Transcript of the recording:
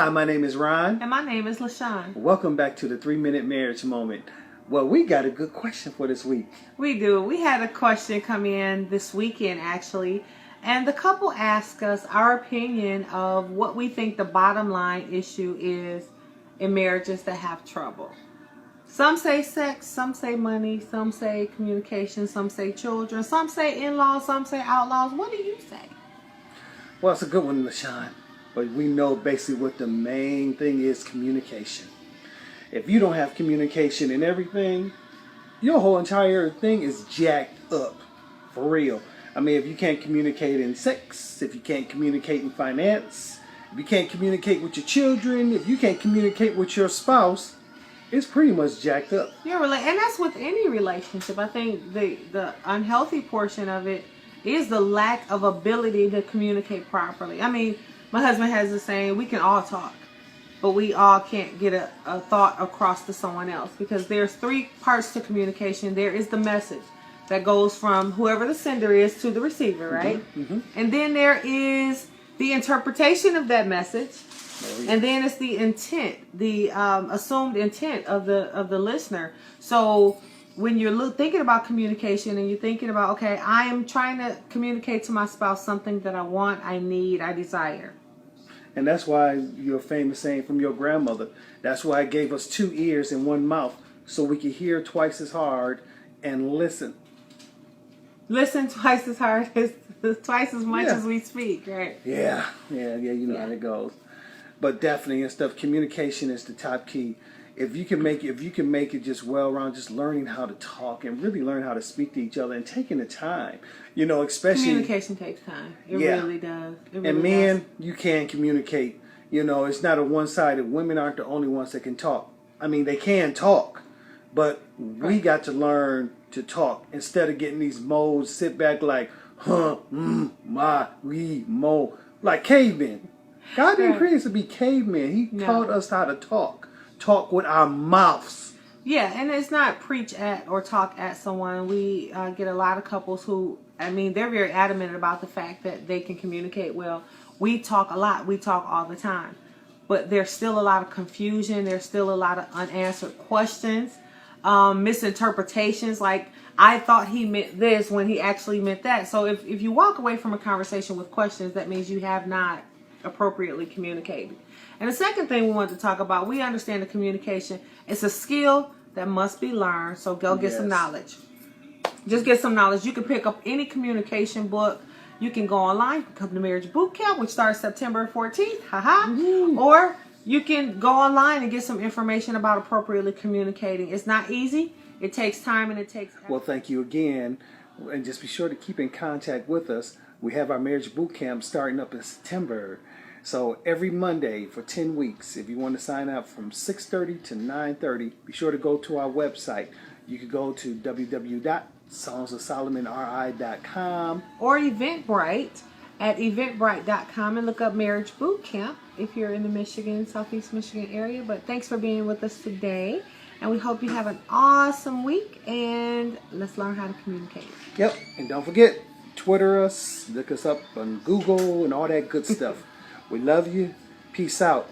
Hi, my name is Ron. And my name is LaShawn. Welcome back to the 3-Minute Marriage Moment. Well, we got a good question for this week. We do. We had a question come in this weekend, actually. And the couple asked us our opinion of what we think the bottom line issue is in marriages that have trouble. Some say sex, some say money, some say communication, some say children, some say in-laws, some say outlaws. What do you say? Well, it's a good one, LaShawn. But we know basically what the main thing is: communication. If you don't have communication in everything, your whole entire thing is jacked up. For real. I mean, if you can't communicate in sex, if you can't communicate in finance, if you can't communicate with your children, if you can't communicate with your spouse, it's pretty much jacked up. And that's with any relationship. I think the unhealthy portion of it is the lack of ability to communicate properly. I mean, my husband has the saying, we can all talk, but we all can't get a thought across to someone else, because there's 3 parts to communication. There is the message that goes from whoever the sender is to the receiver, right? Mm-hmm. And then there is the interpretation of that message. And then it's the intent, the assumed intent of the listener. So when you're thinking about communication and you're thinking about, okay, I am trying to communicate to my spouse something that I want, I need, I desire. And that's why your famous saying from your grandmother, that's why it gave us 2 ears and 1 mouth, so we could hear twice as hard and listen. Listen twice as hard, twice as much as we speak, right? Yeah, you know how it goes. But definitely and stuff, communication is the top key. If you can make it just well-rounded, just learning how to talk and really learn how to speak to each other and taking the time, especially communication takes time. It really does. And men, you can communicate. It's not a one-sided. Women aren't the only ones that can talk. I mean, they can talk, but we got to learn to talk instead of getting these modes. Sit back like, my, we, mo, like cavemen. God didn't create us to be cavemen. He taught us how to talk with our mouths. Yeah, and it's not preach at or talk at someone. We get a lot of couples who, they're very adamant about the fact that they can communicate well. We talk a lot. We talk all the time. But there's still a lot of confusion. There's still a lot of unanswered questions, misinterpretations. Like, I thought he meant this when he actually meant that. So if you walk away from a conversation with questions, that means you have not appropriately communicated. And the second thing we want to talk about, we understand that communication is a skill that must be learned. So go get some knowledge. Just get some knowledge. You can pick up any communication book. You can go online, come to Marriage Boot Camp, which starts September 14th. Or you can go online and get some information about appropriately communicating. It's not easy. It takes time and it takes effort. Well, thank you again. And just be sure to keep in contact with us. We have our Marriage Boot Camp starting up in September. So every Monday for 10 weeks, if you want to sign up from 6:30 to 9:30, be sure to go to our website. You could go to www.songsofsolomonri.com or Eventbrite at eventbrite.com and look up Marriage Boot Camp if you're in the Southeast Michigan area. But thanks for being with us today. And we hope you have an awesome week. And let's learn how to communicate. Yep. And don't forget, Twitter us, look us up on Google and all that good stuff. We love you. Peace out.